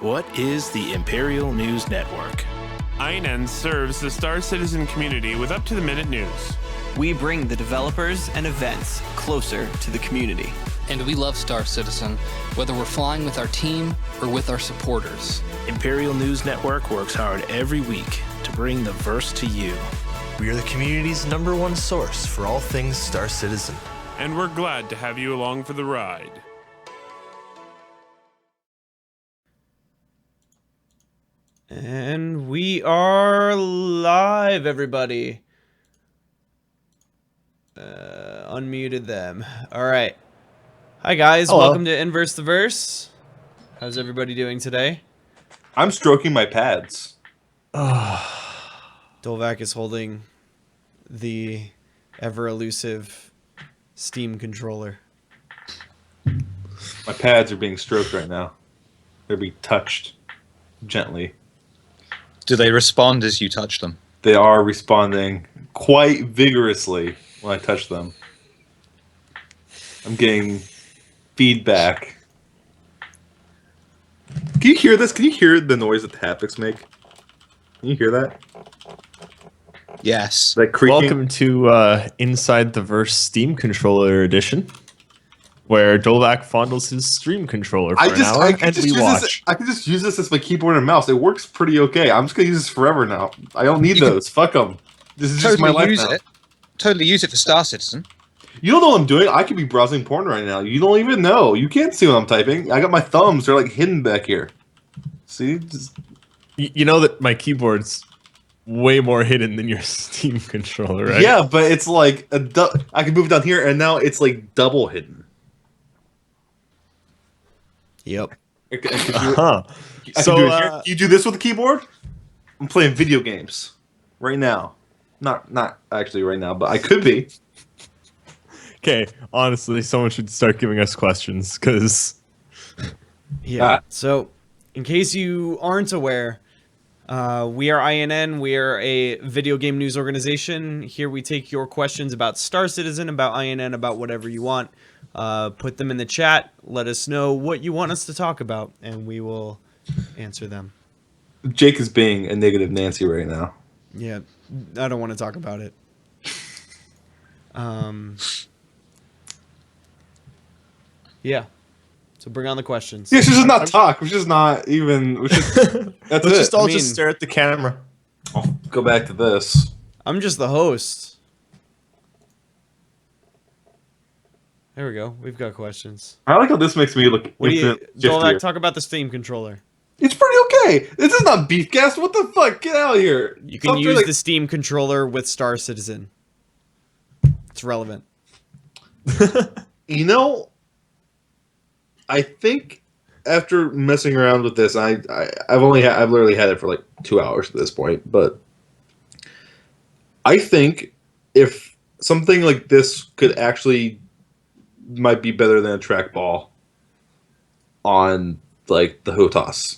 What is the Imperial News Network? INN serves the Star Citizen community with up-to-the-minute news. We bring the developers and events closer to the community. And we love Star Citizen, whether we're flying with our team or with our supporters. Imperial News Network works hard every week to bring the verse to you. We are the community's #1 source for all things Star Citizen. And we're glad to have you along for the ride. And we are live, everybody. Unmuted them. All right. Hi, guys. Hello. Welcome to INNverse the Verse. How's everybody doing today? I'm stroking my pads. Dolvac is holding the ever-elusive Steam controller. My pads are being stroked right now. They're being touched gently. Do they respond as you touch them? They are responding quite vigorously when I touch them. I'm getting feedback. Can you hear this? Can you hear the noise that the haptics make? Can you hear that? Yes. That creaking? Welcome to Inside the Verse Steam Controller Edition, where Dolvac fondles his stream controller for an hour, and we watch. I can just use this as my keyboard and mouse. It works pretty okay. I'm just going to use this forever now. I don't need those. Fuck them. This is just my life now. Totally use it for Star Citizen. You don't know what I'm doing. I could be browsing porn right now. You don't even know. You can't see what I'm typing. I got my thumbs. They're like hidden back here. See? Just... You know that my keyboard's way more hidden than your Steam controller, right? Yeah, but it's like I can move it down here, and now it's like double hidden. Yep. Uh-huh. Can you do this with the keyboard? I'm playing video games right now. Not actually right now, but I could be. Okay, honestly, someone should start giving us questions, because... Yeah. So, in case you aren't aware, we are INN. We are a video game news organization. Here we take your questions about Star Citizen, about INN, about whatever you want. Put them in the chat. Let us know what you want us to talk about, and we will answer them. Jake is being a negative Nancy right now. Yeah, I don't want to talk about it. Yeah. So bring on the questions. Yeah, we should just not talk. We should just not even. That's Let's it. just all just stare at the camera. I'll go back to this. I'm just the host. There we go. We've got questions. I like how this makes me look. What do you, infinite shiftier. Dolvac, talk about the Steam controller. It's pretty okay. This is not Beefcast. What the fuck? Get out of here. You can use the Steam controller with Star Citizen. It's relevant. You know, I think after messing around with this, I've literally had it for like 2 hours at this point. But I think if something like this could actually might be better than a trackball on like the HOTAS.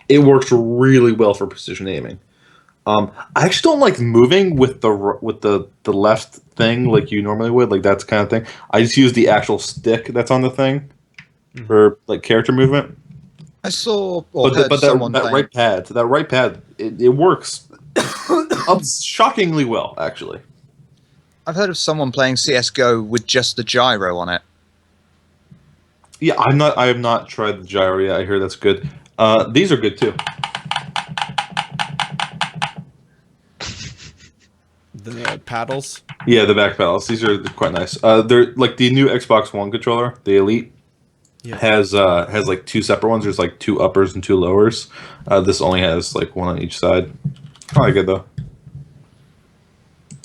It works really well for precision aiming. I actually don't like moving with the left thing like you normally would, like that kind of thing. I just use the actual stick that's on the thing for like character movement. I saw that right pad, it works shockingly well, actually. I've heard of someone playing CS:GO with just the gyro on it. Yeah, I have not tried the gyro yet. I hear that's good. These are good too. The paddles? Yeah, the back paddles. These are quite nice. They're like the new Xbox One controller, the Elite, has like 2 separate ones. There's like 2 uppers and 2 lowers. This only has like 1 on each side. Probably good though.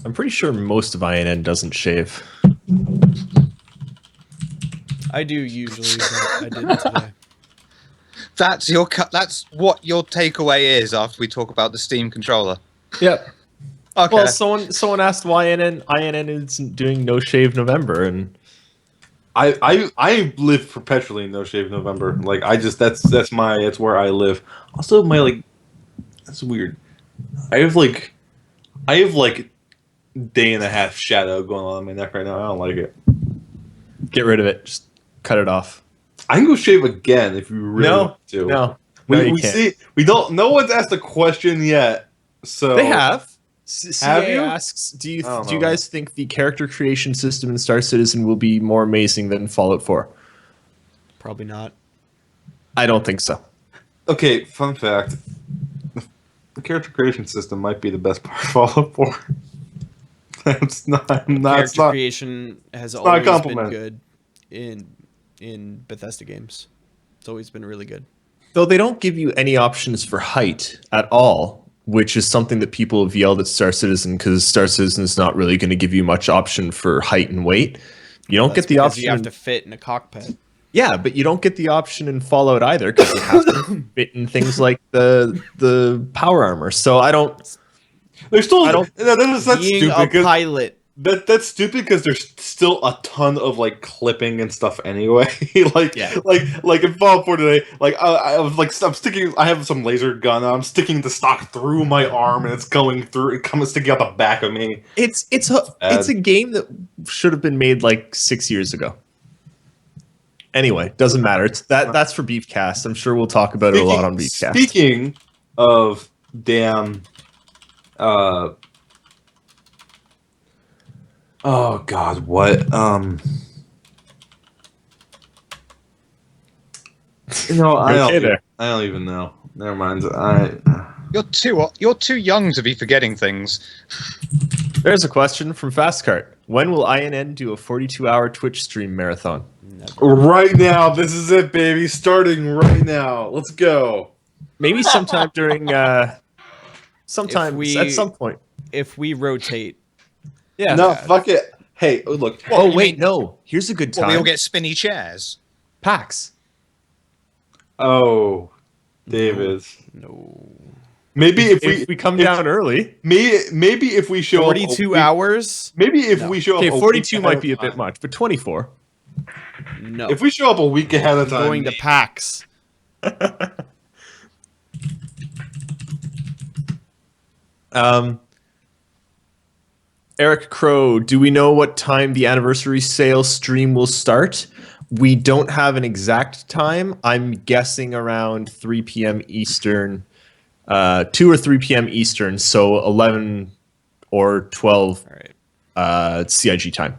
I'm pretty sure most of INN doesn't shave. I do usually, but I didn't today. That's what your takeaway is after we talk about the Steam controller. Yep. Okay. Well, someone asked why INN isn't doing No Shave November, and I live perpetually in No Shave November. Like that's where I live. Also, that's weird. I have like day and a half shadow going on my neck right now. I don't like it. Get rid of it. Just cut it off. I can go shave again if you really want to. No. No, We you we can't. see we don't. No one's asked a question yet. So They have. Have CA you? asks, do you I don't do you know. guys think the character creation system in Star Citizen will be more amazing than Fallout 4? Probably not. I don't think so. Okay, fun fact: the character creation system might be the best part of Fallout 4. That's not. It's Character not. creation has not a always been compliment. good in Bethesda games. It's always been really good. Though they don't give you any options for height at all, which is something that people have yelled at Star Citizen because Star Citizen is not really going to give you much option for height and weight. You don't That's get the because option. you have to fit in a cockpit. Yeah, but you don't get the option in Fallout either because you have to fit in things like the power armor. So I don't. There's still. I don't- That's Being stupid. a 'Cause pilot. that's stupid because there's still a ton of like clipping and stuff anyway. like, Yeah. like in Fallout 4 today, like I was like I'm sticking. I have some laser gun. I'm sticking the stock through my arm, and it's going through. It comes sticking out the back of me. It's a game that should have been made like 6 years ago. Anyway, doesn't matter. That's for Beefcast. I'm sure we'll talk about it a lot on Beefcast. Speaking of damn, oh God, what? there. I don't even know. Never mind. You're too young to be forgetting things. There's a question from Fastcart. When will INN do a 42-hour Twitch stream marathon? Right now, this is it, baby. Starting right now. Let's go. Maybe sometime during sometime If at some point. If we rotate, Yeah. No, fuck it. Hey, look. Oh wait, no. Here's a good Well, time. we all get spinny chairs. PAX. Oh, David. no. Maybe If we come down early. maybe if we show 42 hours? Maybe if we show up. Okay, a 42 week might ahead be a of bit time. much, but 24. No. If we show up a week ahead of time, Going to PAX. Eric Crow, do we know what time the anniversary sale stream will start? We don't have an exact time. I'm guessing around 3 p.m. Eastern, 2 or 3 p.m. Eastern, so 11 or 12 All right. CIG time.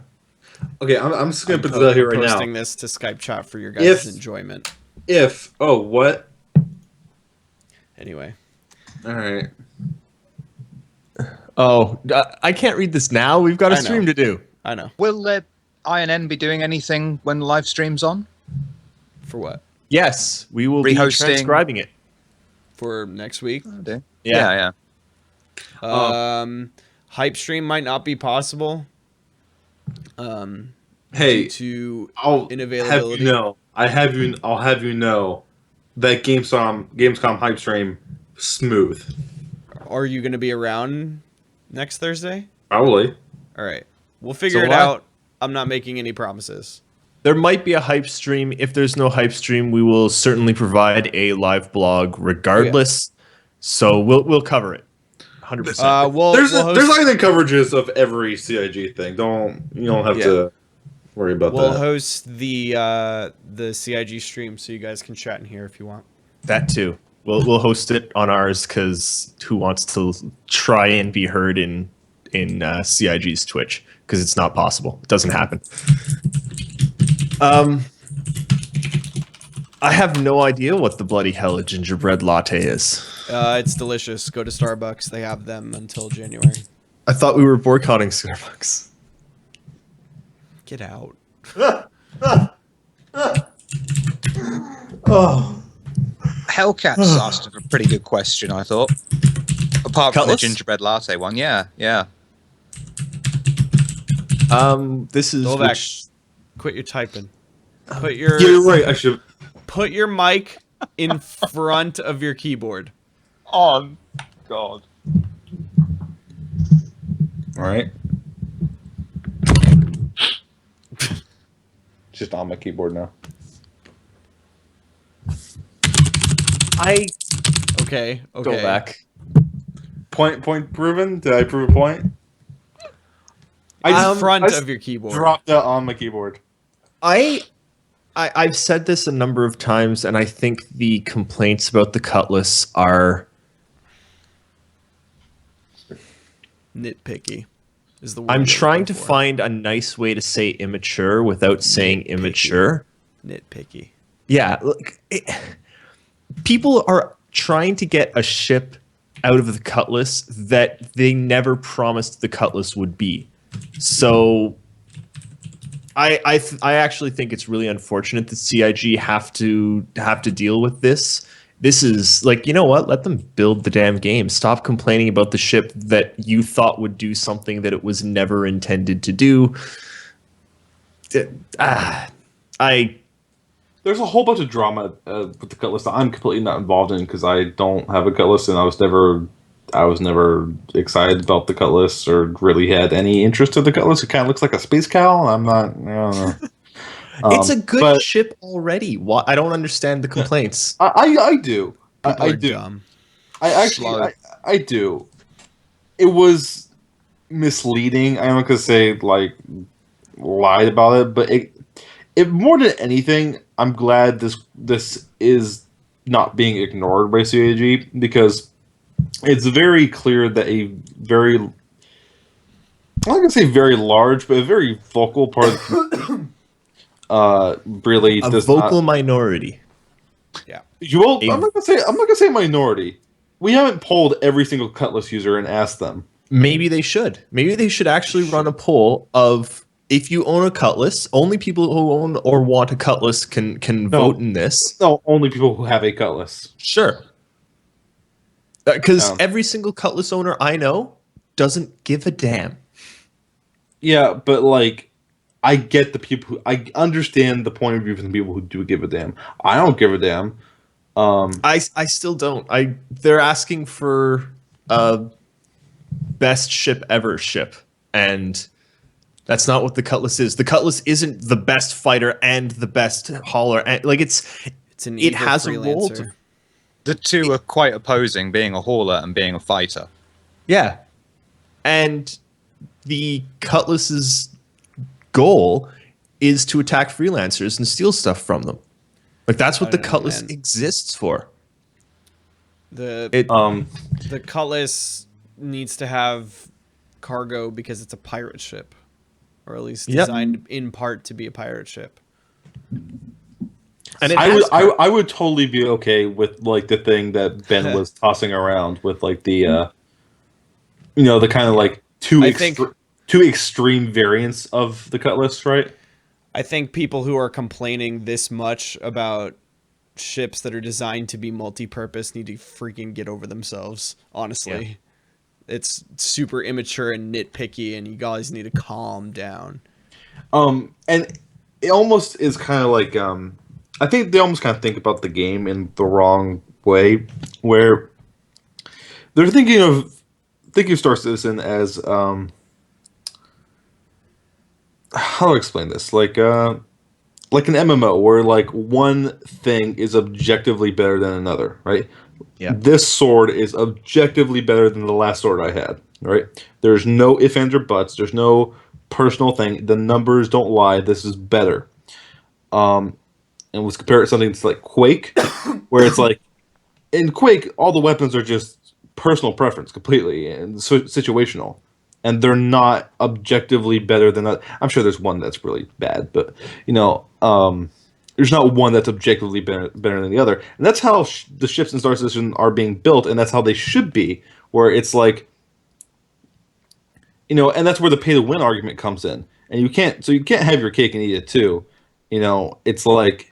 Okay, I'm just gonna put this out here right now. Posting this to Skype chat for your guys' enjoyment. What? Anyway. All right. Oh, I can't read this now. We've got a I know. stream to do. I know. Will INN be doing anything when the live stream's on? For what? Yes, we will be Rehosting. transcribing it. For next week? Yeah. Hype stream might not be possible. Hey, due to I'll inavailability. have you know. I'll have you know that Gamescom hype stream smooth. Are you going to be around next Thursday? Probably. All right. We'll figure So it what? out. I'm not making any promises. There might be a hype stream. If there's no hype stream, we will certainly provide a live blog regardless. So we'll cover it. 100%. There's we'll there's host, like the coverages of every CIG thing. You don't have to worry about we'll that. host the CIG stream so you guys can chat in here if you want. That too. We'll host it on ours because who wants to try and be heard in CIG's Twitch? Because it's not possible. It doesn't happen. I have no idea what the bloody hell a gingerbread latte is. It's delicious. Go to Starbucks. They have them until January. I thought we were boycotting Starbucks. Get out. Hellcats asked a pretty good question, I thought. Apart from the Cutlass? gingerbread latte one, yeah. This is Novak, which, quit your typing. You're right. I should. Put your mic in front of your keyboard. Oh, God. All right. Just on my keyboard now. Okay. go back. Point proven. Did I prove a point? In front I of your keyboard. dropped that on my keyboard. I I've said this a number of times, and I think the complaints about the Cutlass are Nitpicky is the word. I'm I would trying go to for. find a nice way to say immature without saying immature. Nitpicky. Yeah, look, people are trying to get a ship out of the Cutlass that they never promised the Cutlass would be. So I actually think it's really unfortunate that CIG have to deal with this. This is like, you know what? Let them build the damn game. Stop complaining about the ship that you thought would do something that it was never intended to do. I There's a whole bunch of drama with the Cutlass that I'm completely not involved in because I don't have a Cutlass and I was never excited about the Cutlass or really had any interest in the Cutlass. It kind of looks like a space cow. I don't know. it's a good but ship already. Why I don't understand the complaints. I do. People I are do. dumb. I actually I do. It was misleading. I'm not gonna say like lied about it, but it more than anything, I'm glad this is not being ignored by CAG because it's very clear that a very I'm not gonna say very large, but a very vocal part of the community, really A does vocal not. minority. Yeah. I'm not gonna say minority. We haven't polled every single Cutlass user and asked them. Maybe they should. Maybe they should actually run a poll of if you own a Cutlass, only people who own or want a Cutlass can vote in this. No, only people who have a Cutlass. Sure. Because Um, every single Cutlass owner I know doesn't give a damn. Yeah, but like, I get the people who I understand the point of view from the people who do give a damn. I don't give a damn. I still don't. They're asking for a best ship ever ship, and that's not what the Cutlass is. The Cutlass isn't the best fighter and the best hauler. And like It's an it evil has a role freelancer. to The two are quite opposing, being a hauler and being a fighter. yeah, and the Cutlass's goal is to attack freelancers and steal stuff from them. Like that's what I the don't know, Cutlass man. exists for. The It Cutlass needs to have cargo because it's a pirate ship, or at least Yep. designed in part to be a pirate ship. and it I has would I would totally be okay with like the thing that Ben was tossing around with like the the kind of like I think- two extreme variants of the Cutlass, right? I think people who are complaining this much about ships that are designed to be multi-purpose need to freaking get over themselves. Honestly, it's super immature and nitpicky, and you guys need to calm down. And it almost is kind of like I think they almost kind of think about the game in the wrong way, where they're thinking of Star Citizen as how do I explain this? Like an MMO where like one thing is objectively better than another, right? Yeah. This sword is objectively better than the last sword I had, right? There's no ifs, ands, or buts. There's no personal thing. The numbers don't lie. This is better. And let's compare it to something that's like Quake, where it's like in Quake, all the weapons are just personal preference completely and situational, and they're not objectively better than that. I'm sure there's one that's really bad, but there's not one that's objectively better than the other. And that's how the ships in Star Citizen are being built, and that's how they should be. Where it's like, and that's where the pay to win argument comes in, and you can't have your cake and eat it too. It's like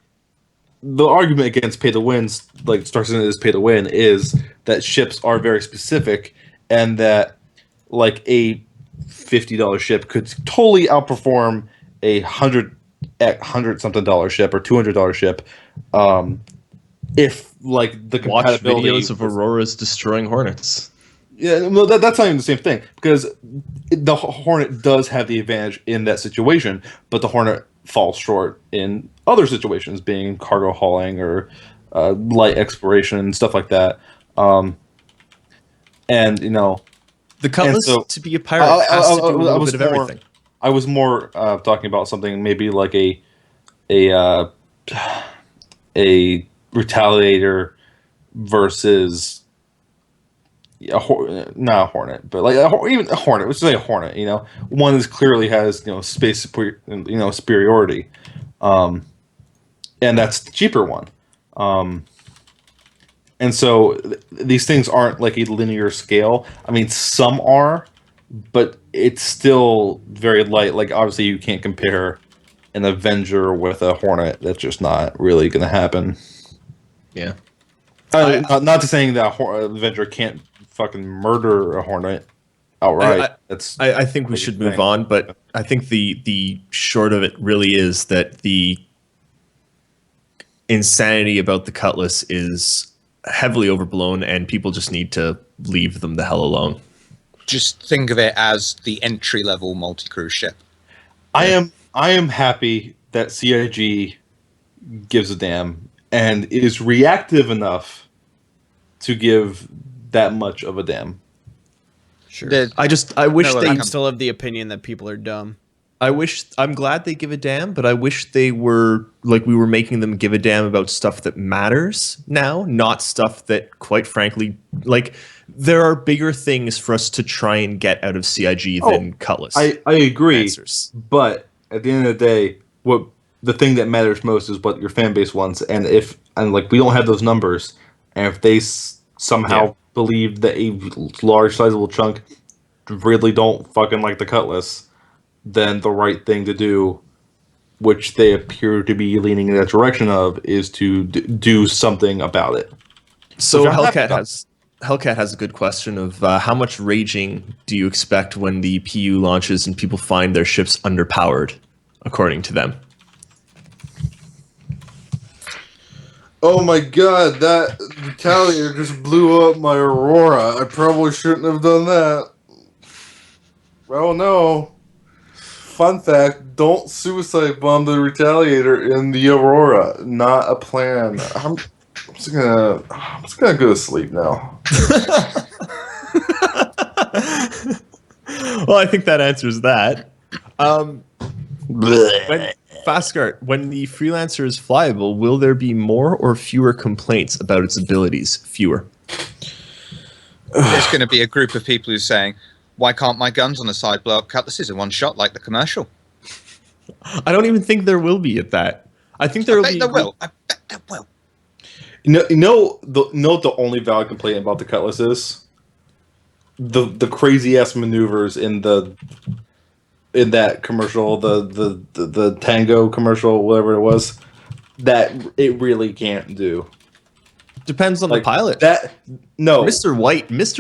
the argument against pay to wins, like Star Citizen is pay to win, is that ships are very specific, and that like a $50 ship could totally outperform a $100 something ship or $200 ship, if like the watch compatibility videos of Auroras destroying Hornets. Yeah, well, that's not even the same thing because the Hornet does have the advantage in that situation, but the Hornet falls short in other situations, being cargo hauling or light exploration and stuff like that. And The Cutlass, so, to be a pirate, has to do a little bit of everything. I was more talking about something maybe like a a Retaliator versus not a Hornet, but like even a Hornet. Let's say a Hornet. One is clearly has space superiority, and that's the cheaper one. And so these things aren't like a linear scale. I mean, some are, but it's still very light. Like obviously, you can't compare an Avenger with a Hornet. That's just not really going to happen. Yeah. Not to saying that Avenger can't fucking murder a Hornet outright. I think we should move on, but I think the short of it really is that the insanity about the Cutlass is heavily overblown, and people just need to leave them the hell alone. Just think of it as the entry-level multi-cruise ship. I am happy that CIG gives a damn and is reactive enough to give that much of a damn. Sure. I wish they. I'm still of the opinion that people are dumb. I'm glad they give a damn, but I wish they were like we were making them give a damn about stuff that matters now, not stuff that, quite frankly, like there are bigger things for us to try and get out of CIG than Cutlass. I agree, answers. But at the end of the day, what the thing that matters most is what your fan base wants, and we don't have those numbers, and if they somehow believe that a large sizable chunk really don't fucking like the Cutlass, then the right thing to do, which they appear to be leaning in that direction of, is to do something about it. So Hellcat has a good question of how much raging do you expect when the PU launches and people find their ships underpowered, according to them? Oh my god, that Retaliator just blew up my Aurora. I probably shouldn't have done that. Well, no. Fun fact, don't suicide bomb the Retaliator in the Aurora. Not a plan. I'm just gonna go to sleep now. Well, I think that answers that. Fastgart, when the Freelancer is flyable, will there be more or fewer complaints about its abilities? Fewer. There's going to be a group of people who's saying, why can't my guns on the side blow up cutlasses in one shot like the commercial? I don't even think there will be at that. I think there will be. I bet there will. You know the only valid complaint about the Cutlass is the crazy ass maneuvers in that commercial, the Tango commercial, whatever it was, that it really can't do. Depends on the pilot. Mr.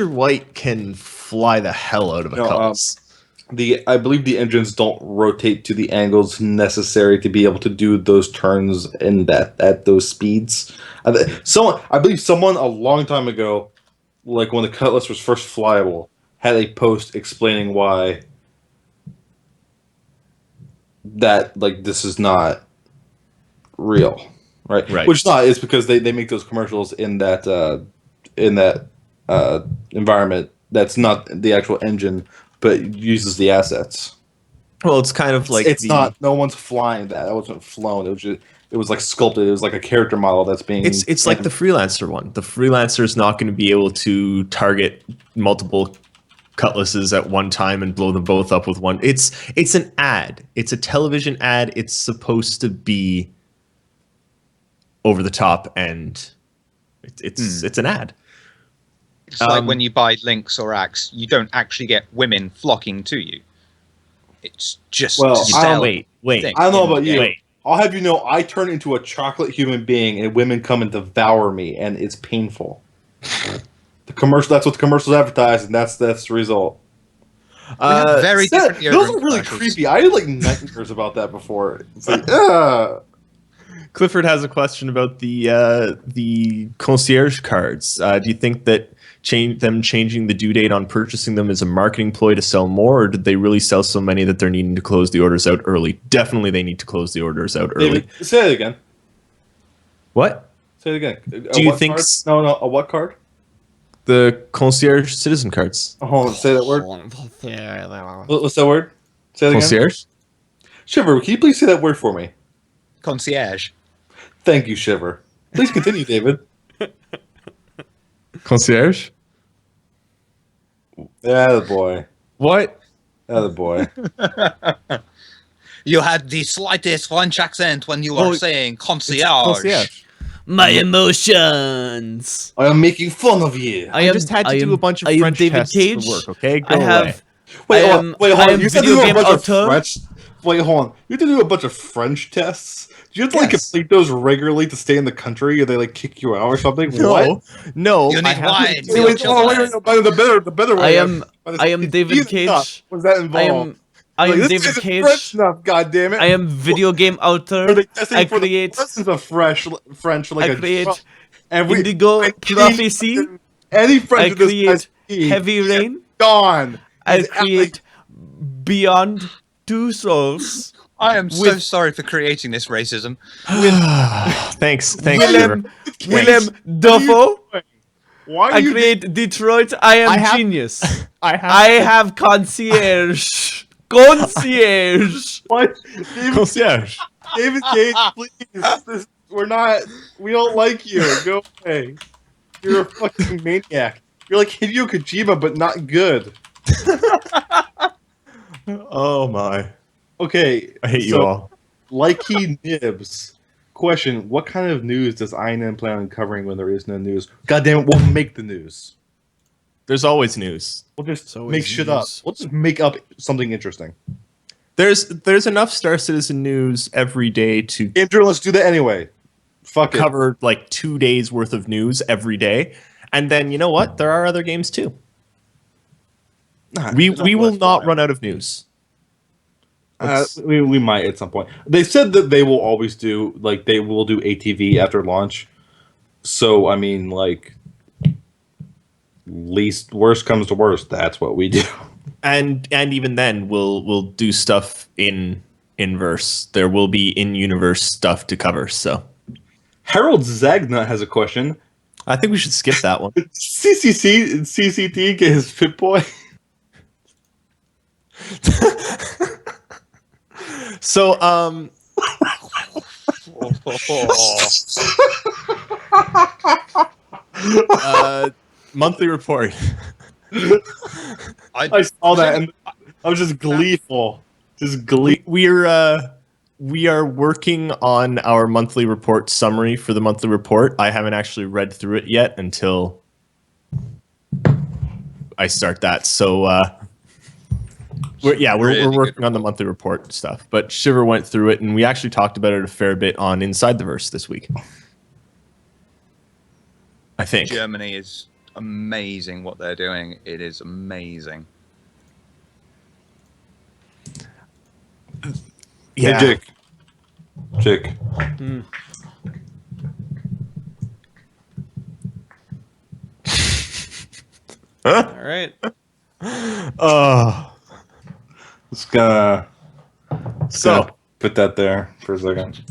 White can fly the hell out of a Cutlass. I believe the engines don't rotate to the angles necessary to be able to do those turns at those speeds. I believe someone a long time ago, like when the Cutlass was first flyable, had a post explaining why that this is not real, right? Which not is because they make those commercials in that environment that's not the actual engine, but uses the assets. Well, it's kind of like not. No one's flying that. That wasn't flown. It was like sculpted. It was like a character model that's being. It's like the Freelancer one. The Freelancer is not going to be able to target multiple Cutlasses at one time and blow them both up with one. It's an ad. It's a television ad. It's supposed to be over the top, and it's an ad. It's like when you buy Lynx or Axe, you don't actually get women flocking to you. It's just wait. I don't know about you. Wait. I'll have you know, I turn into a chocolate human being, and women come and devour me, and it's painful. The commercial. That's what the commercials advertise, and that's the result. Very different. Those are really creepy. I had nightmares about that before. It's like, Clifford has a question about the concierge cards. Do you think that changing the due date on purchasing them is a marketing ploy to sell more, or did they really sell so many that they're needing to close the orders out early? Definitely, they need to close the orders out early. David, say it again. What? Say it again. Do you think? No. A what card? The concierge citizen cards. Hold on. Say that word. What's that word? Say it again. Concierge. Shiver, can you please say that word for me? Concierge. Thank you, Shiver. Please continue, David. Concierge? Yeah, the boy. What? Yeah, the boy. You had the slightest French accent when you were saying concierge. Concierge. My emotions. I am making fun of you. I just had to do a bunch of French David tests Cage. for work, okay? Go I have. away. Wait, I hold am. on. Wait, hold I on. am You said video to do a game bunch of auteur. French. Wait, hold on. You have to do a bunch of French tests. Do you have to like Yes. complete those regularly to stay in the country, or they like kick you out or something? No, What? no. You I need have wine. to- Your children. The better way. I am David Cage. Was that I involved? am Like, this David isn't Cage. French enough, goddammit. I am video game Are auteur. they testing I for create. the lessons of French like I a create drug? Every Indigo any- Prophecy. Any French I in this create guy's teeth, Heavy Rain. gone. I He's create Beyond Two Souls. I am so With- sorry for creating this racism. Thanks, Shiver. Willem Dafoe. Why are I you create Detroit. I am I have- genius. I have. I have concierge. Concierge. what? David, concierge. David Cage, please. We don't like you. Go away. You're a fucking maniac. You're like Hideo Kojima, but not good. Oh my! Okay. I hate you all. Like he nibs. Question: what kind of news does INN plan on covering when there is no news? God damn it, we'll make the news. There's always news. We'll just always make shit up. news. We'll just make up something interesting. There's enough Star Citizen news every day to Game journalists do that anyway. Fuck it. cover like 2 days worth of news every day. And then you know what? There are other games too. Nah, We it's will not worthwhile. run out of news. We might at some point. They said that they will always do they will do ATV after launch. So I mean, like, least worst comes to worst, that's what we do. And even then we'll do stuff in INNverse. There will be in-universe stuff to cover. So Harold Zagnut has a question. I think we should skip that one. CCT get his Pip Boy. So monthly report. I saw that and I was just gleeful. Just glee. We are working on our monthly report summary for the monthly report. I haven't actually read through it yet until I start that. So we're working on the monthly report stuff. But Shiver went through it, and we actually talked about it a fair bit on Inside the Verse this week. I think. Germany is amazing what they're doing. It is amazing. Yeah. Hey, Jake. All right. Oh. Just gonna So put that there for a second.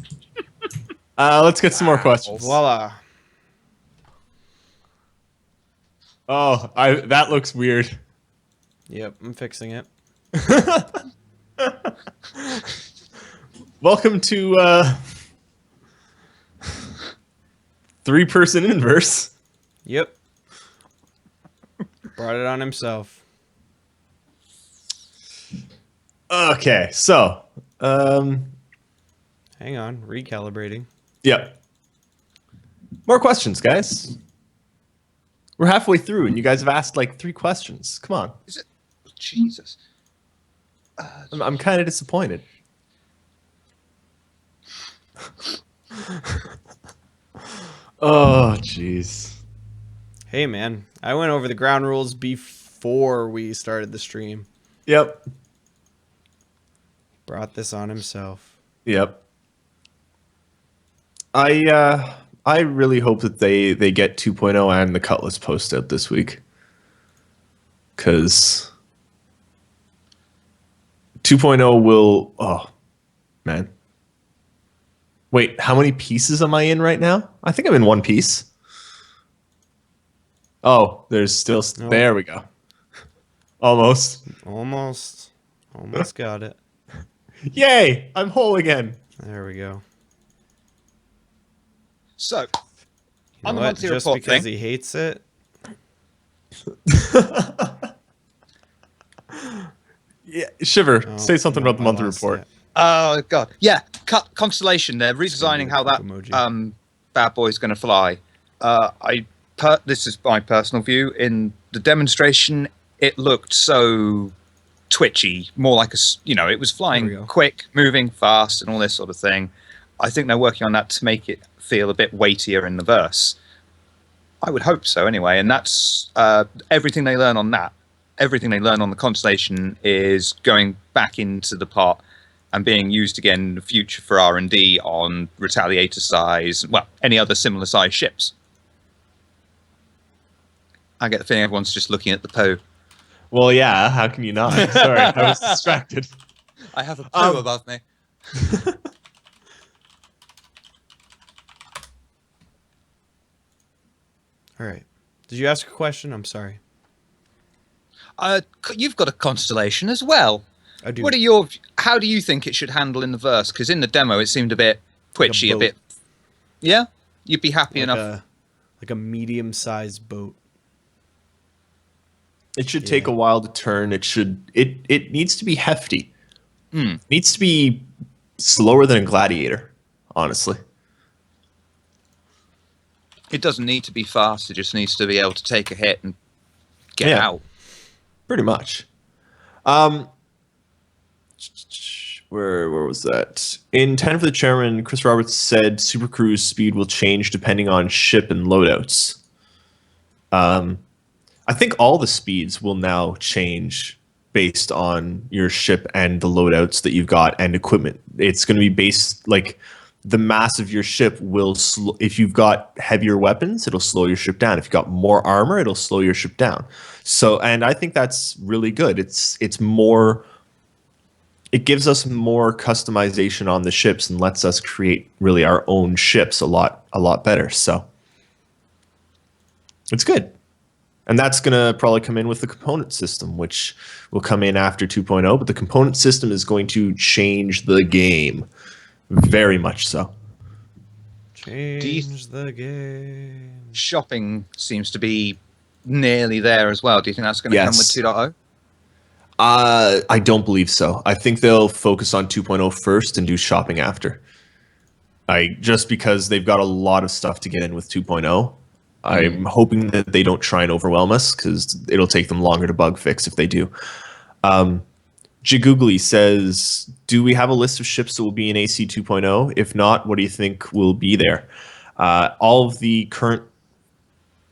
let's get some more questions. Voila. Oh, that looks weird. Yep, I'm fixing it. Welcome to 3-person INNverse. Yep. Brought it on himself. Okay, so Hang on, recalibrating. yep. More questions, guys. We're halfway through, and you guys have asked like 3 questions. Come on, Is it? Jesus. I'm kind of disappointed. Oh, jeez. Hey, man, I went over the ground rules before we started the stream. Yep. Brought this on himself. Yep. I really hope that they get 2.0 and the Cutlass post out this week. Cause 2.0 will man. Wait, how many pieces am I in right now? I think I'm in 1 piece. Oh, there's still Nope. There we go. Almost. Almost got it. Yay! I'm whole again. There we go. So, You on know the what? monthly Just report because thing, he hates it. Yeah, Shiver, Oh, say something no, about the I monthly lost report. it. oh god, yeah, Constellation. They're gonna do redesigning the how that poop emoji. bad boy's going to fly. This is my personal view. In the demonstration, it looked so twitchy, more like it was There we flying go. quick, moving fast, and all this sort of thing. I think they're working on that to make it feel a bit weightier in the verse. I would hope so, anyway. And that's everything they learn on that. Everything they learn on the Constellation is going back into the pot and being used again in the future for R&D on Retaliator size, well, any other similar size ships. I get the feeling everyone's just looking at the Poe. Well, yeah, how can you not? Sorry, I was distracted. I have a Poe Um, above me. All right. Did you ask a question? I'm sorry. You've got a Constellation as well. I do. How do you think it should handle in the verse? Because in the demo it seemed a bit twitchy, a boat. bit. Yeah, you'd be happy Like enough. a medium-sized boat. It should take a while to turn. It needs to be hefty. It needs to be slower than a gladiator, honestly. It doesn't need to be fast. It just needs to be able to take a hit and get out. Pretty much. Where was that? In 10 for the Chairman, Chris Roberts said Super Cruise speed will change depending on ship and loadouts. I think all the speeds will now change based on your ship and the loadouts that you've got and equipment. It's going to be based, like, the mass of your ship will if you've got heavier weapons, it'll slow your ship down. If you've got more armor, it'll slow your ship down. So, and I think that's really good. It's more, it gives us more customization on the ships and lets us create really our own ships a lot better. So it's good. And that's going to probably come in with the component system, which will come in after 2.0. But the component system is going to change the game. Very much so. Change the game. Shopping seems to be nearly there as well. Do you think that's going to come with Yes. 2.0? I don't believe so. I think they'll focus on 2.0 first and do shopping after. Just because they've got a lot of stuff to get in with 2.0. I'm hoping that they don't try and overwhelm us because it'll take them longer to bug fix if they do. Jigoogly says, do we have a list of ships that will be in AC 2.0? If not, what do you think will be there? All of the current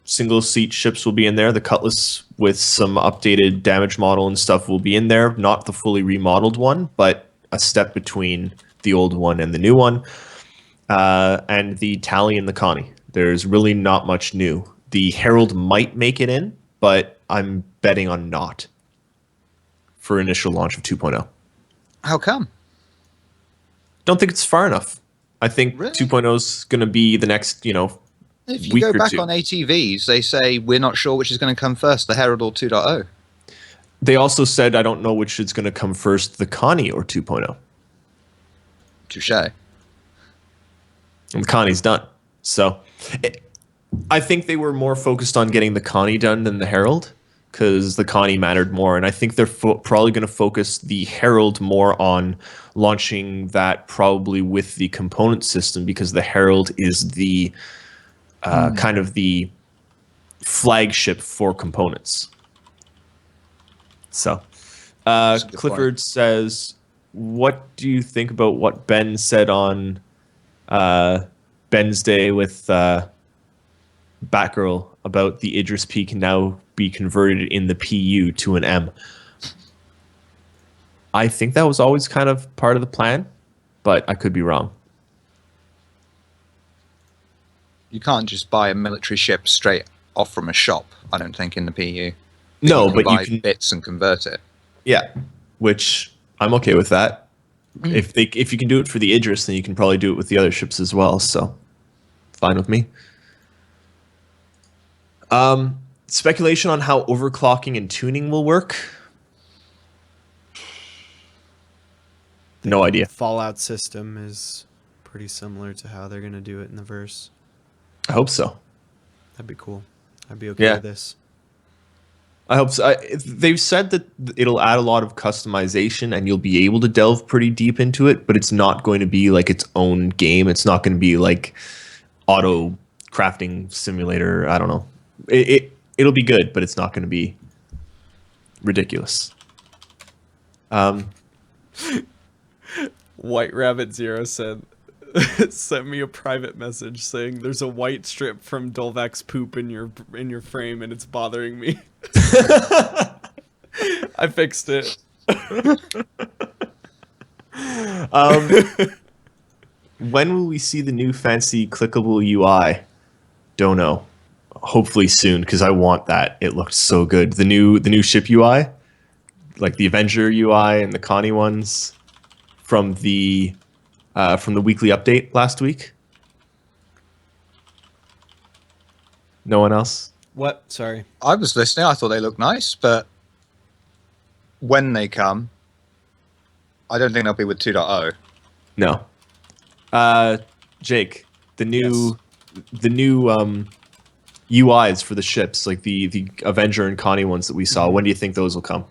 single-seat ships will be in there. The Cutlass with some updated damage model and stuff will be in there. Not the fully remodeled one, but a step between the old one and the new one. And the Tally and the Connie. There's really not much new. The Herald might make it in, but I'm betting on not for initial launch of 2.0. How come? Don't think it's far enough. I think Really? 2.0 is going to be the next, If you week go or back two. on ATVs, they say we're not sure which is going to come first, the Herald or 2.0. They also said, I don't know which is going to come first, the Connie or 2.0. Touche. And the Connie's done. So I think they were more focused on getting the Connie done than the Herald because the Connie mattered more. And I think they're probably going to focus the Herald more on launching that probably with the component system because the Herald is the kind of the flagship for components. So a good Clifford point. says, what do you think about what Ben said on Ben's Day with Batgirl about the Idris P can now be converted in the PU to an M? I think that was always kind of part of the plan, but I could be wrong. You can't just buy a military ship straight off from a shop, I don't think, in the PU. No, but you buy can, bits and convert it. yeah, which I'm okay with that. If you can do it for the Idris, then you can probably do it with the other ships as well. So, fine with me. Speculation on how overclocking and tuning will work. No idea. Fallout system is pretty similar to how they're going to do it in the verse. I hope so. That'd be cool. I'd be okay Yeah. with this. I hope so. They've said that it'll add a lot of customization and you'll be able to delve pretty deep into it, but it's not going to be like its own game. It's not going to be like auto crafting simulator. I don't know. It'll be good, but it's not going to be ridiculous. White Rabbit Zero said, sent me a private message saying there's a white strip from Dolvak's poop in your frame and it's bothering me. I fixed it. When will we see the new fancy clickable UI? Don't know. Hopefully soon, because I want that. It looked so good. The new ship UI, like the Avenger UI and the Connie ones from the weekly update last week. No one else? What? Sorry. I was listening. I thought they looked nice, but when they come, I don't think they'll be with 2.0. No. Jake, the new UIs for the ships, like the Avenger and Connie ones that we saw. When do you think those will come?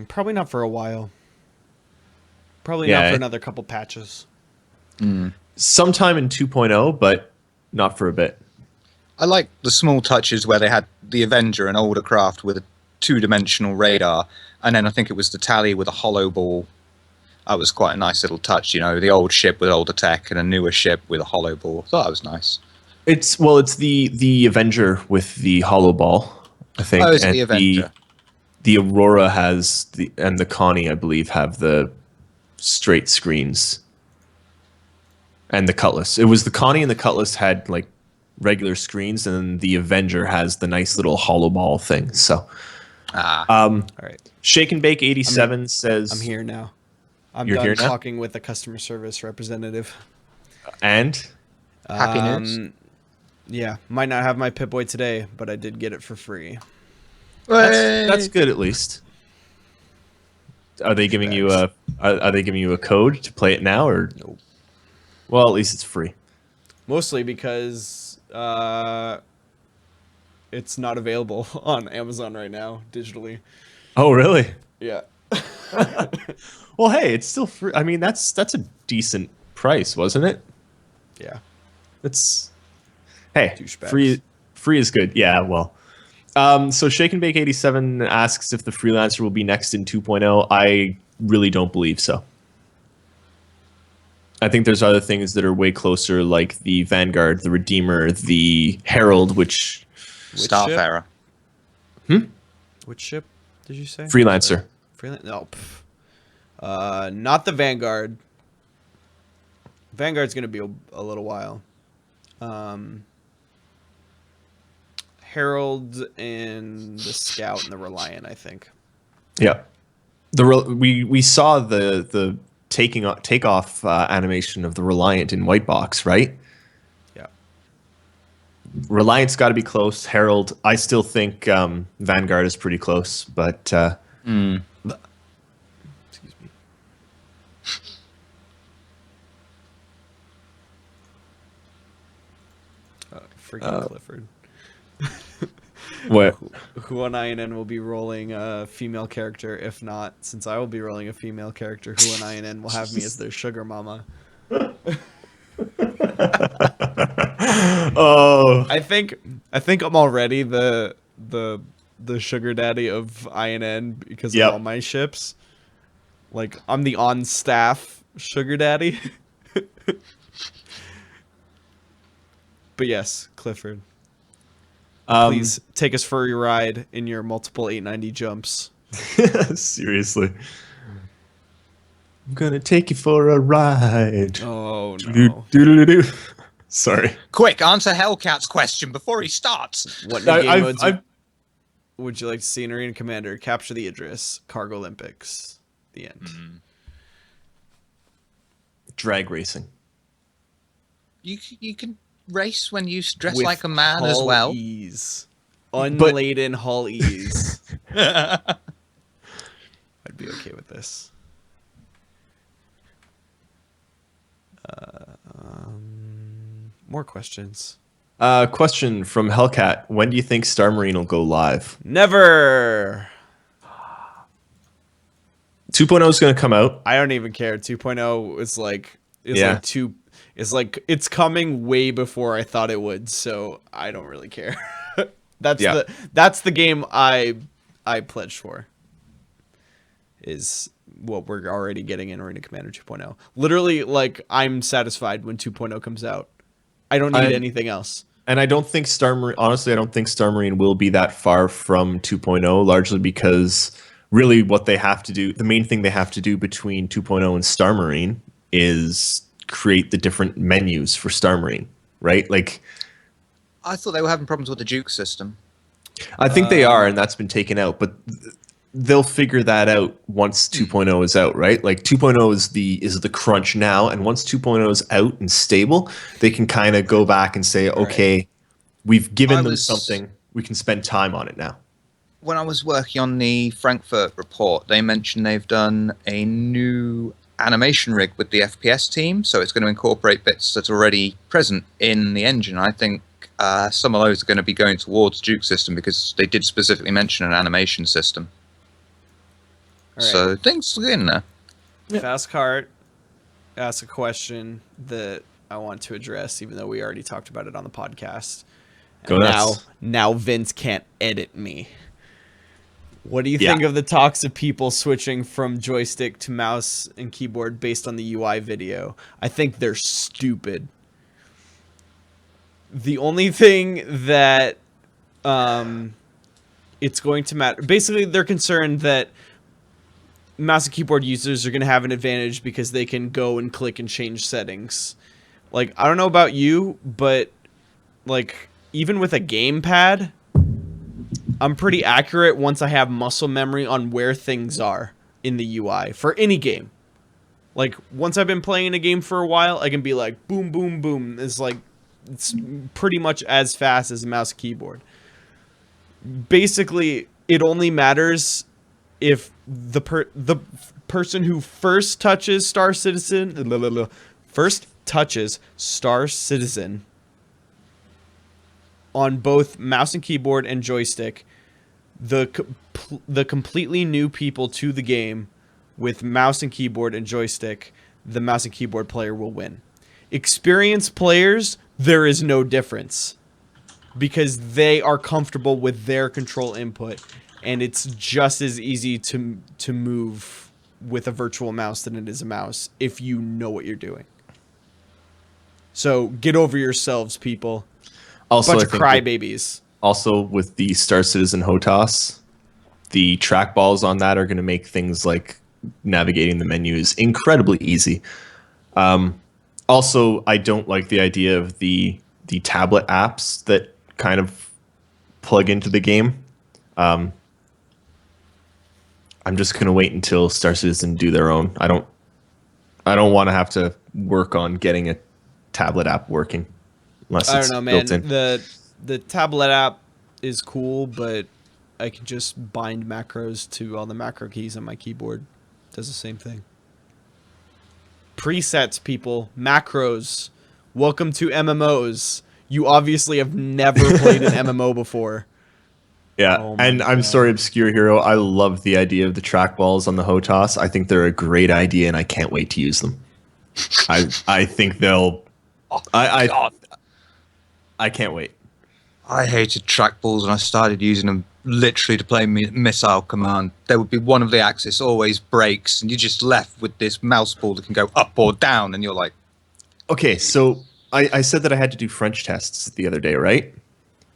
Probably not for a while. Probably Yeah. not for another couple patches. Sometime in 2.0, but not for a bit. I like the small touches where they had the Avenger, an older craft with a 2-dimensional radar, and then I think it was the Tally with a hollow ball. That was quite a nice little touch, you know, the old ship with older tech and a newer ship with a hollow ball. I thought that was nice. It's the Avenger with the hollow ball, I think. Oh, it's and the Avenger. The Aurora has and the Connie, I believe, have the straight screens. And the Cutlass. It was the Connie and the Cutlass had like regular screens, and the Avenger has the nice little hollow ball thing. So, All right. Shake and Bake 87 says I'm here now. I'm You're done here now? talking with the customer service representative. And Happy news. Yeah. Might not have my Pip-Boy today, but I did get it for free. That's good at least. Are they giving you are they giving you a code to play it now, or Nope. Well, at least it's free. Mostly because it's not available on Amazon right now digitally. Oh, really? Yeah. Well, hey, it's still free. I mean, that's a decent price, wasn't it? Yeah. It's hey, Douchebags. free is good. Yeah, well. So Shake and Bake 87 asks if the freelancer will be next in 2.0. I really don't believe so. I think there's other things that are way closer, like the Vanguard, the Redeemer, the Herald, which Starfarer. Which ship did you say? freelancer. No. Not the Vanguard. Vanguard's going to be a little while. Herald and the Scout and the Reliant, I think. Yeah, we saw the takeoff animation of the Reliant in White Box, right? Yeah. Reliant's got to be close. Herald, I still think Vanguard is pretty close, but Excuse me. Freaking Clifford. what? Who on INN will be rolling a female character? If not, since I will be rolling a female character, who on INN will have me as their sugar mama? Oh, I think I'm already the sugar daddy of INN because Yep. of all my ships. Like, I'm the on staff sugar daddy. But yes, Clifford. Please take us for your ride in your multiple 890 jumps. seriously. I'm gonna take you for a ride. Oh no. Do-do-do-do. Sorry. Quick, answer Hellcat's question before he starts. What new game modes I've would you like to see in Arena Commander? Capture the Idris, Cargo Olympics, the end. drag racing. You can race when you dress With like a man as hull well. Ease. Unladen hull ease. I'd be okay with this. More questions. Question from Hellcat. When do you think Star Marine will go live? Never. 2.0 is going to come out. I don't even care. 2.0 is like Yeah. it's coming way before I thought it would, so I don't really care. That's the game I pledged for. Is what we're already getting in Arena Commander 2.0. Literally, like, I'm satisfied when 2.0 comes out. I don't need anything else. And I don't think honestly, I don't think Star Marine will be that far from 2.0, largely because really what they have to do, the main thing they have to do between 2.0 and Star Marine is create the different menus for Star Marine, right? Like, I thought they were having problems with the Duke system. I think they are, and that's been taken out, but they'll figure that out once 2.0 is out, right? Like 2.0 is the crunch now, and once 2.0 is out and stable, they can kind of go back and say, okay, we've given them something, we can spend time on it now. When I was working on the Frankfurt report, they mentioned they've done a new animation rig with the FPS team, so it's going to incorporate bits that's already present in the engine. I think some of those are going to be going towards Duke system because they did specifically mention an animation system. All right. So things are in there. Fast Cart asked a question that I want to address, even though we already talked about it on the podcast. And now Vince can't edit me. What do you think of the talks of people switching from joystick to mouse and keyboard based on the UI video? I think they're stupid. The only thing that it's going to matter, basically they're concerned that mouse and keyboard users are going to have an advantage because they can go and click and change settings. Like, I don't know about you, but like even with a gamepad, I'm pretty accurate once I have muscle memory on where things are in the UI for any game. Like, once I've been playing a game for a while, I can be like, boom, boom, boom. It's pretty much as fast as a mouse and keyboard. Basically, it only matters if the person who first touches Star Citizen on both mouse and keyboard and joystick, the completely new people to the game with mouse and keyboard and joystick, the mouse and keyboard player will win. Experienced players, there is no difference because they are comfortable with their control input, and it's just as easy to move with a virtual mouse than it is a mouse if you know what you're doing. So get over yourselves, people. Also, bunch of crybabies. Also, with the Star Citizen HOTAS, the trackballs on that are going to make things like navigating the menus incredibly easy. Also, I don't like the idea of the tablet apps that kind of plug into the game. I'm just going to wait until Star Citizen do their own. I don't want to have to work on getting a tablet app working unless it's built in. The tablet app is cool, but I can just bind macros to all the macro keys on my keyboard. Does the same thing. Presets, people. Macros. Welcome to MMOs. You obviously have never played an MMO before. Yeah, Oh and I'm sorry, Obscure Hero. I love the idea of the trackballs on the HOTAS. I think they're a great idea, and I can't wait to use them. I think they'll... I can't wait. I hated trackballs and I started using them literally to play Missile Command. There would be one of the axis always breaks, and you're just left with this mouse ball that can go up or down, and you're like... Okay, so I said that I had to do French tests the other day, right?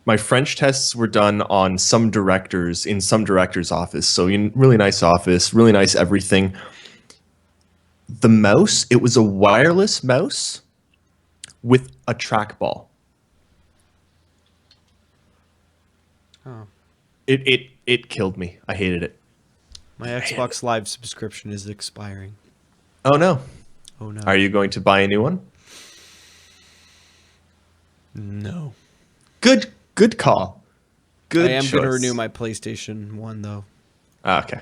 My French tests were done on some directors, in some director's office. So in really nice office, really nice everything. The mouse, it was a wireless mouse with a trackball. Oh. It killed me. I hated it. My Xbox Live subscription is expiring. Oh no. Oh no. Are you going to buy a new one? No. Good call. Good I am choice. going to renew my PlayStation 1 though. Okay.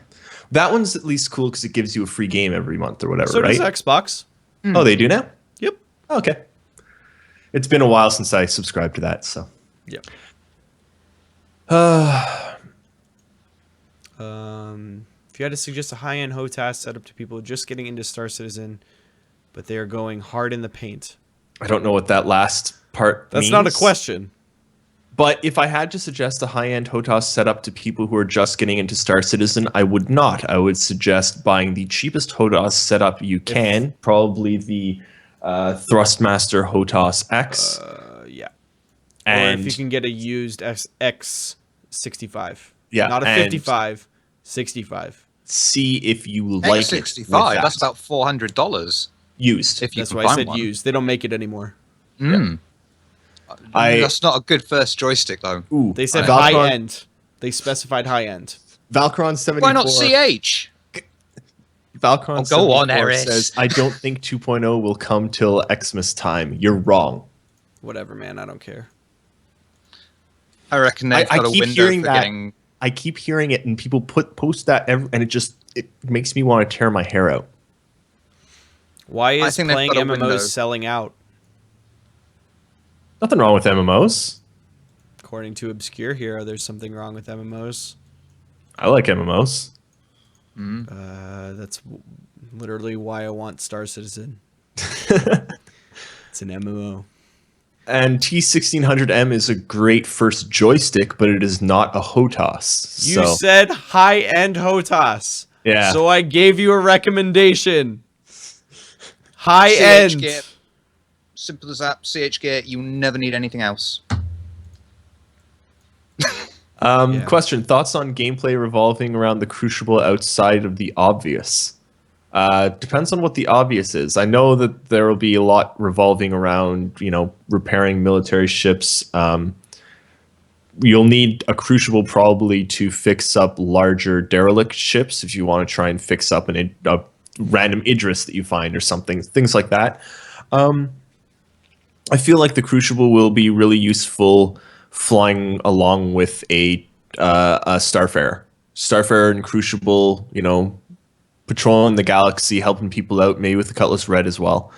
That one's at least cool because it gives you a free game every month or whatever, So right? does Xbox. Oh, they do now? Yep. Okay. It's been a while since I subscribed to that, so. Yep. If you had to suggest a high-end HOTAS setup to people just getting into Star Citizen, but they are going hard in the paint. I don't know what that last part That's means. not a question. But if I had to suggest a high-end HOTAS setup to people who are just getting into Star Citizen, I would not. I would suggest buying the cheapest HOTAS setup you can, probably the Thrustmaster HOTAS X. Yeah. And or if you can get a used X65. Yeah, Not a and 55, 65. see if you like it. X65. with that. That's about $400. Used. If you That's can why I find said one. used. They don't make it anymore. That's not a good first joystick, though. Ooh, They said Valkron- high end. They specified high end. Valkron 74. Why not CH? Valkron go on, 74 Eris. says, I don't think 2.0 will come till Xmas time. You're wrong. Whatever, man. I don't care. I reckon they've I got a keep window hearing for that. getting. I keep hearing it, and people post that, and it makes me want to tear my hair out. Why is think they've playing got a MMOs window. selling out? Nothing wrong with MMOs. According to Obscure Hero, there's something wrong with MMOs. I like MMOs. That's literally why I want Star Citizen. It's an MMO. And T1600M is a great first joystick, but it is not a HOTAS. You So, said high-end HOTAS. yeah. So I gave you a recommendation. High-end. CH gear. Simple as that. CH gear. You never need anything else. Yeah. Question: thoughts on gameplay revolving around the Crucible outside of the obvious? Depends on what the obvious is. I know that there will be a lot revolving around, repairing military ships. You'll need a Crucible probably to fix up larger derelict ships if you want to try and fix up a random Idris that you find or something, things like that. I feel like the Crucible will be really useful flying along with a Starfarer. Starfarer and Crucible, patrolling the galaxy, helping people out, maybe with the Cutlass Red as well.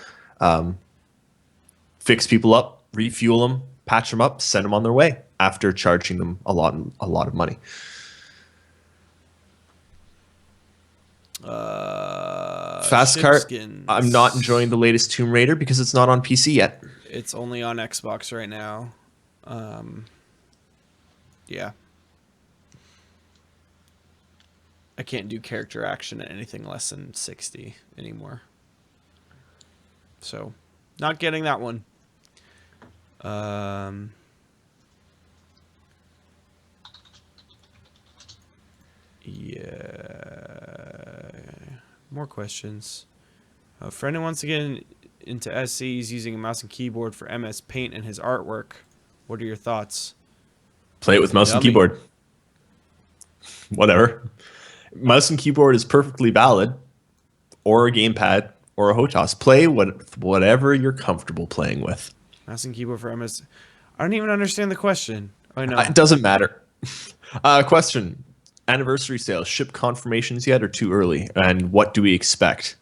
Fix people up, refuel them, patch them up, send them on their way after charging them a lot of money. Fast ship Cart, skins. I'm not enjoying the latest Tomb Raider because it's not on PC yet. It's only on Xbox right now. Yeah. I can't do character action at anything less than 60 anymore. So, not getting that one. Yeah. More questions. A friend who wants to get into SC is using a mouse and keyboard for MS Paint and his artwork. What are your thoughts? Play it with mouse and Dummy. keyboard. Whatever. Mouse and keyboard is perfectly valid, or a gamepad, or a HOTAS. Play whatever you're comfortable playing with. Mouse and keyboard for MS. I don't even understand the question. I know. It doesn't matter. Question: anniversary sales, ship confirmations yet, or too early? And what do we expect?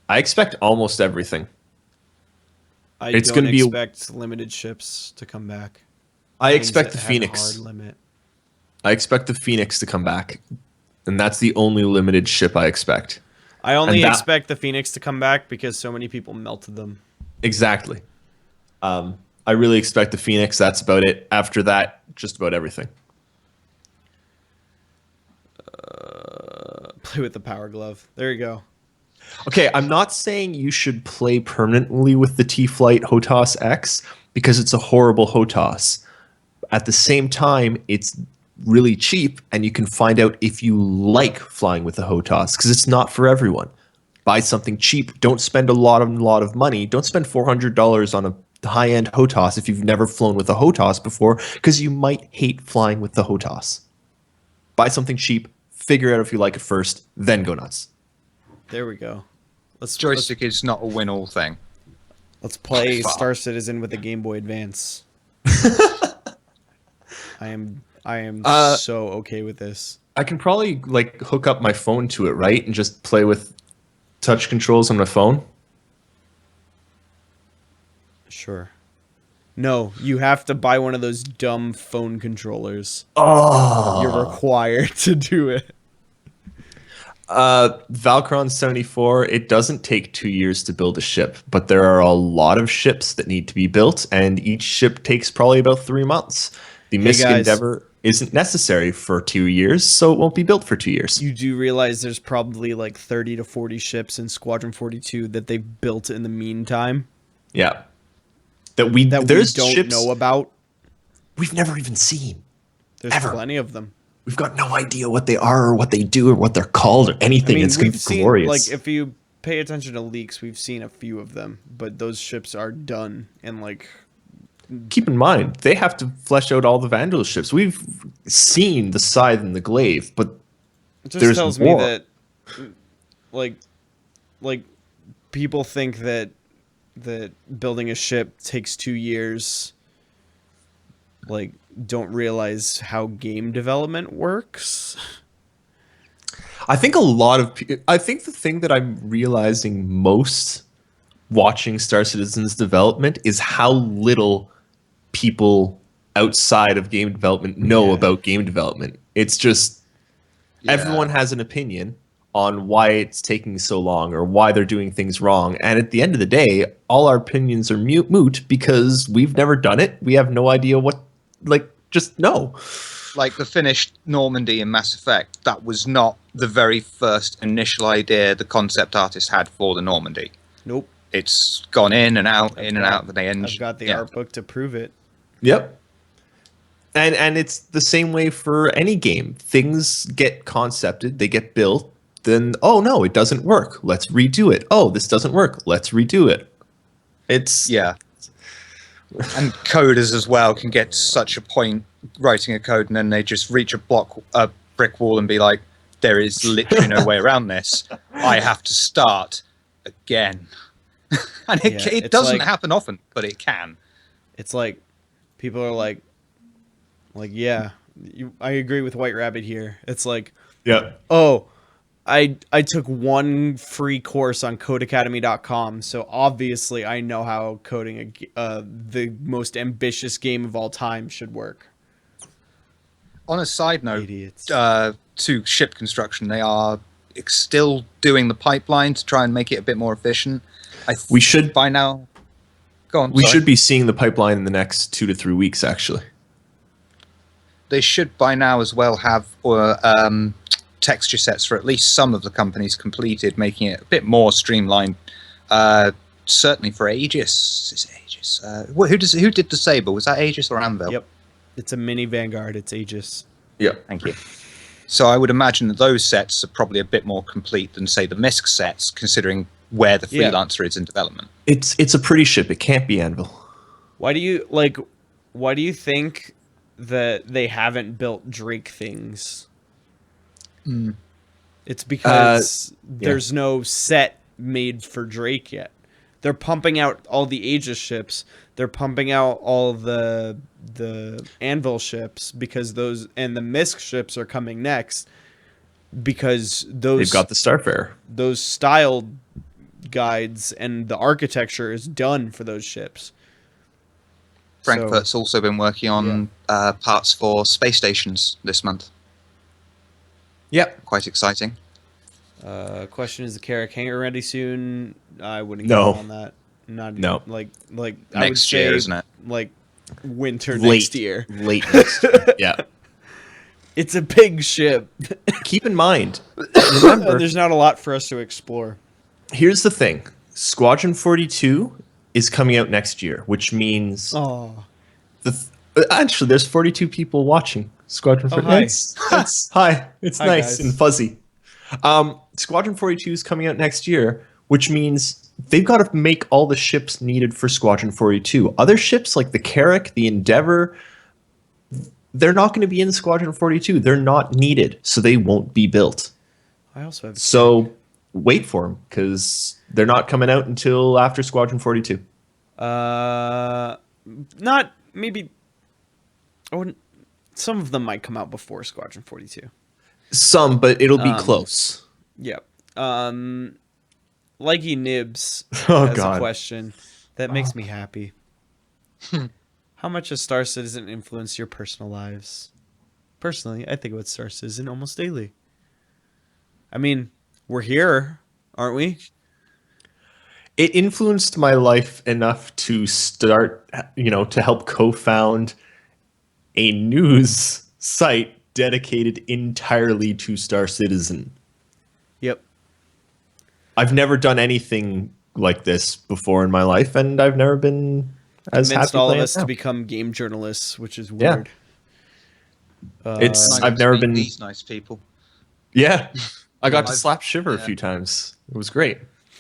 I expect almost everything. It's don't gonna be expect limited ships to come back. I Things expect that the had Phoenix. hard limit. I expect the Phoenix to come back, and that's the only limited ship I expect. I only And that- expect the Phoenix to come back because so many people melted them. Exactly. I really expect the Phoenix. That's about it. After that, just about everything. Play with the Power Glove. There you go. Okay, I'm not saying you should play permanently with the T-Flight HOTAS X because it's a horrible HOTAS. At the same time, it's really cheap, and you can find out if you like flying with the HOTAS because it's not for everyone. Buy something cheap. Don't spend a lot of money. Don't spend $400 on a high-end HOTAS if you've never flown with a HOTAS before because you might hate flying with the HOTAS. Buy something cheap. Figure out if you like it first, then go nuts. There we go. Let's Joystick is not a win-all thing. let's play Fuck. Star Citizen with a Game Boy Advance. I am so okay with this. I can probably hook up my phone to it, right, and just play with touch controls on my phone. Sure. No, you have to buy one of those dumb phone controllers. Oh, You're required to do it. Valkron 74, it doesn't take 2 years to build a ship, but there are a lot of ships that need to be built, and each ship takes probably about 3 months. The Mystic guys. Endeavor isn't necessary for 2 years, so it won't be built for 2 years. You do realize there's probably like 30 to 40 ships in Squadron 42 that they've built in the meantime Yeah. That we don't ships know about. we've never even seen. There's Ever. plenty of them. We've got no idea what they are or what they do or what they're called or anything. It's going to be glorious. Like, if you pay attention to leaks, we've seen a few of them, but those ships are done and like. Keep in mind, they have to flesh out all the Vandal ships. We've seen the Scythe and the Glaive, but It just there's tells more. me that, like, people think that building a ship takes 2 years. Like, don't realize how game development works. I think I think the thing that I'm realizing most watching Star Citizen's development is how little people outside of game development know about game development. It's just everyone has an opinion on why it's taking so long or why they're doing things wrong. And at the end of the day, all our opinions are moot because we've never done it. We have no idea what, just no. Like the finished Normandy in Mass Effect, that was not the very first initial idea the concept artist had for the Normandy. Nope. It's gone in and out of the engine. I've got the art book to prove it. Yep. And it's the same way for any game. Things get concepted, they get built, then, oh no, it doesn't work. Let's redo it. Oh, this doesn't work. Let's redo it. It's... Yeah. And coders as well can get to such a point writing a code and then they just reach a brick wall and be like, there is literally no way around this. I have to start again. And it doesn't happen often, but it can. It's like people are like yeah, I agree with White Rabbit here. It's like, yeah. Oh, I took one free course on codeacademy.com, so obviously I know how coding the most ambitious game of all time should work. On a side note, Idiots. To ship construction, they are still doing the pipeline to try and make it a bit more efficient. We should by now. Go on. We sorry. should be seeing the pipeline in the next 2 to 3 weeks, actually. They should by now as well have texture sets for at least some of the companies completed, making it a bit more streamlined. Certainly for Aegis. Is it Aegis? Who did the Saber? Was that Aegis or Anvil? Yep. It's a mini Vanguard. It's Aegis. Yeah. Thank you. So I would imagine that those sets are probably a bit more complete than, say, the MISC sets, considering where the freelancer is in development. It's a pretty ship. It can't be Anvil. Why do you think that they haven't built Drake things? It's because there's no set made for Drake yet. They're pumping out all the Aegis ships. They're pumping out all the Anvil ships because those, and the MISC ships are coming next because they've got the Starfarer. Those style guides and the architecture is done for those ships. Frankfurt's also been working on parts for space stations this month. Yep. Quite exciting. Question, is the Carrack hangar ready soon? I wouldn't No. get on that. Not No. like I would Next say, year, isn't it? Like winter next year. Late next year. Yeah. It's a big ship. Keep in mind, remember, There's not a lot for us to explore. here's the thing. Squadron 42 is coming out next year, which means Oh, actually there's 42 people watching Squadron 42. hi. Hi. It's Hi, nice guys. and fuzzy. Squadron 42 is coming out next year, which means they've got to make all the ships needed for Squadron 42. Other ships like the Carrack, the Endeavor, they're not going to be in Squadron 42. They're not needed, so they won't be built. I also have. So wait for them because they're not coming out until after Squadron 42. Not maybe. I wouldn't. Some of them might come out before Squadron 42. Some, but it'll be close. Yep. Leggy Nibs Oh, has God. a question that makes me happy. How much has Star Citizen influenced your personal lives? Personally, I think about Star Citizen almost daily. I mean, we're here, aren't we? It influenced my life enough to start, to help co-found a news site dedicated entirely to Star Citizen. Yep. I've never done anything like this before in my life, and I've never been as Convinced happy all of playing us it now. to become game journalists, which is Yeah. weird. It's I I've got to never meet been. these nice people. Yeah, I got to I've- slap Shiver a yeah. few times. It was great.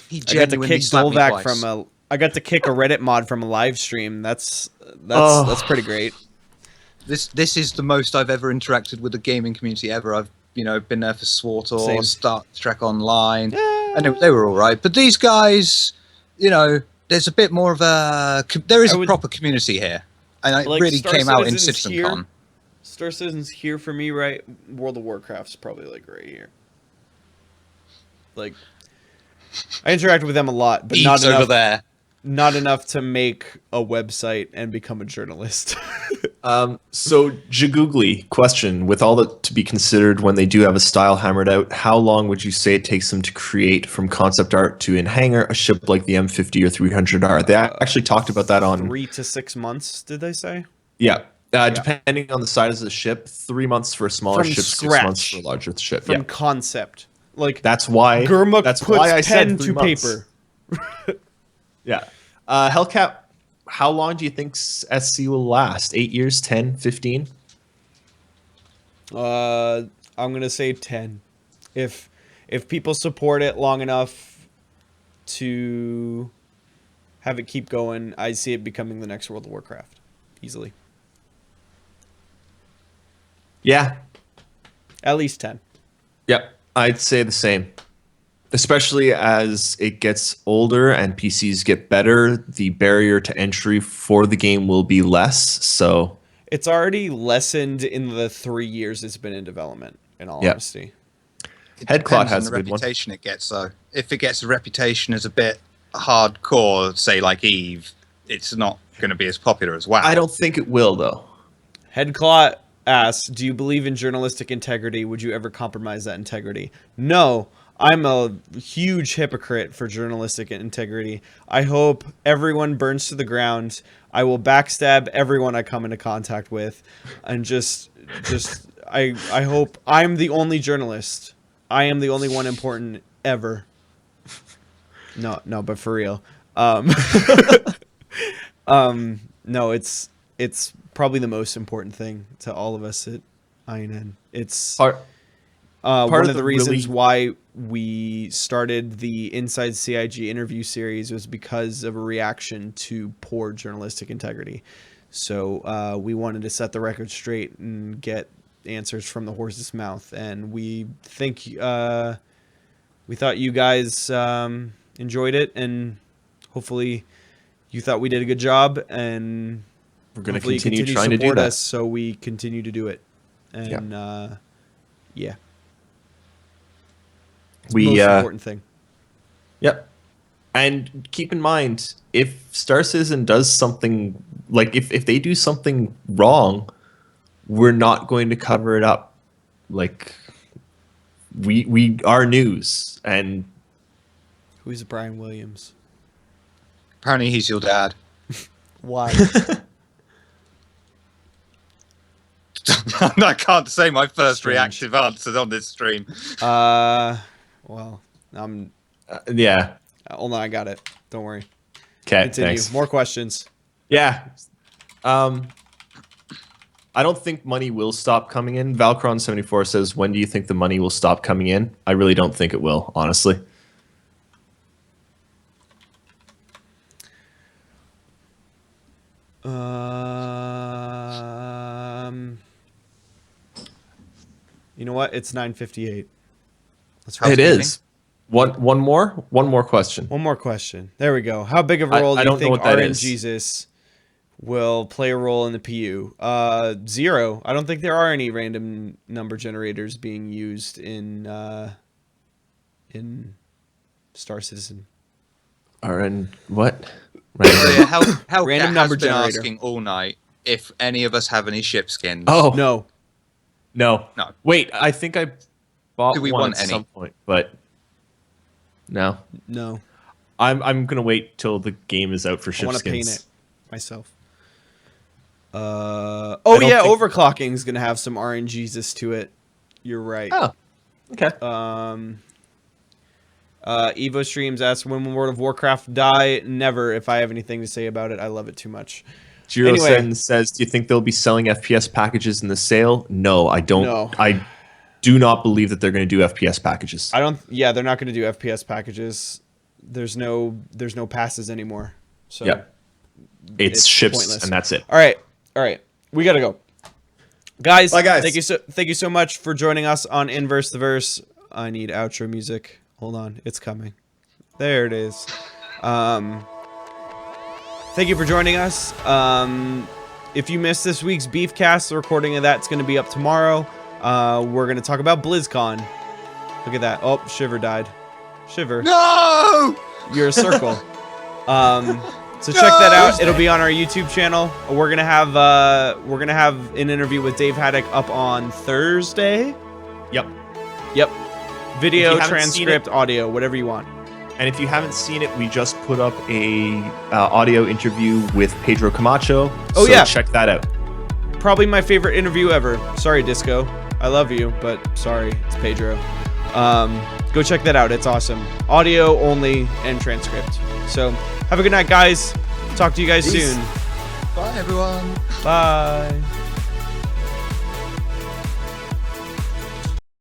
He I got to genuinely kick slapped me Dolvac twice. from a. I got to kick a Reddit mod from a live stream. That's Oh. pretty great. This is the most I've ever interacted with the gaming community ever. I've been there for SWTOR, Same. Star Trek Online, and they were all right. But these guys, there's a bit more of there is I a would- proper community here, and it Like, really Star came out in Citizen's here. CitizenCon. Star Citizen's here for me, right? World of Warcraft's probably like right here. Like, I interact with them a lot, but not Eve's over enough. there. Not enough to make a website and become a journalist. So Jagoogly question: with all that to be considered when they do have a style hammered out, how long would you say it takes them to create from concept art to in hangar a ship like the M50 or 300R? They actually talked about that on 3 to 6 months, did they say? yeah. Depending on the size of the ship, 3 months for a smaller From ship, scratch. 6 months for a larger ship. From Yeah, concept. Like, that's why. Gurmuk That's puts why I pen said 3 to months. paper. Yeah. Hellcat, how long do you think SC will last? 8 years, 10, 15? I'm gonna say 10. If people support it long enough to have it keep going, I see it becoming the next World of Warcraft easily. Yeah. At least 10. Yep. I'd say the same. Especially as it gets older and PCs get better, the barrier to entry for the game will be less. So It's already lessened in the 3 years it's been in development, in all Yeah. honesty. It Headcloth depends has on a the good one. reputation it gets, though. If it gets a reputation as a bit hardcore, say like Eve, it's not going to be as popular as WoW. I don't think it will, though. Headclot asks, do you believe in journalistic integrity? Would you ever compromise that integrity? No, I'm a huge hypocrite for journalistic integrity. I hope everyone burns to the ground. I will backstab everyone I come into contact with, and I hope I'm the only journalist. I am the only one important ever. No, but for real. No, it's probably the most important thing to all of us at INN. It's Part one of of the the reasons really- why we started the Inside CIG interview series was because of a reaction to poor journalistic integrity. So we wanted to set the record straight and get answers from the horse's mouth, and we think we thought you guys enjoyed it, and hopefully you thought we did a good job, and We're going to hopefully you continue trying to do support that. us, so we continue to do it. And yeah, We most important thing. Yep. And keep in mind, if Star Citizen does something like if they do something wrong, we're not going to cover it up. Like we are news, and Who's Brian Williams? Apparently, he's your dad. Why? I can't say my first Strange. reactive answer on this stream. Well, I'm. yeah. Hold on, I got it. Don't worry. Okay. Continue. Thanks. More questions. Yeah. I don't think money will stop coming in. Valcron74 says, when do you think the money will stop coming in? I really don't think it will, honestly. You know what? It's 9:58. Let's How's It it is. One more question. One more question. There we go. How big of a I role do you don't know think what that RN is. Jesus will play a role in the PU? 0. I don't think there are any random number generators being used in Star Citizen. RN what? Right. Yeah, Hellcat Random has number been generator. asking all night if any of us have any ship skins. Oh No. no. No. Wait, I think I bought Do we one want at any? some point, but no. No. I'm gonna wait till the game is out for I ship want to skins. paint it myself. Oh don't yeah, think- overclocking is gonna have some RNGesus to it. You're right. Oh, okay. Evo Streams asks, when will World of Warcraft die? Never. If I have anything to say about it, I love it too much. Jiro anyway. Sen says, "Do you think they'll be selling FPS packages in the sale?" No, I don't. No. I do not believe that they're going to do FPS packages. I don't. Yeah, they're not going to do FPS packages. There's no passes anymore. So Yeah. It's ships, pointless. and that's it. All right. We gotta go, guys. Bye, guys. Thank you so much for joining us on INNverse the Verse. I need outro music. Hold on, it's coming. There it is. Thank you for joining us. If you missed this week's Beefcast, the recording of that's going to be up tomorrow. We're going to talk about BlizzCon. Look at that. Oh, Shiver died. Shiver. No! You're a circle. So check that out. It'll be on our YouTube channel. We're gonna have an interview with Dave Haddock up on Thursday. Yep. Video, haven't seen transcript, audio, whatever you want. And if you haven't seen it, we just put up a audio interview with Pedro Camacho. Oh, so yeah. check that out. Probably my favorite interview ever. Sorry, Disco. I love you, but sorry, it's Pedro. Go check that out. It's awesome. Audio only and transcript. So have a good night, guys. Talk to you guys Peace. soon. Bye, everyone. Bye.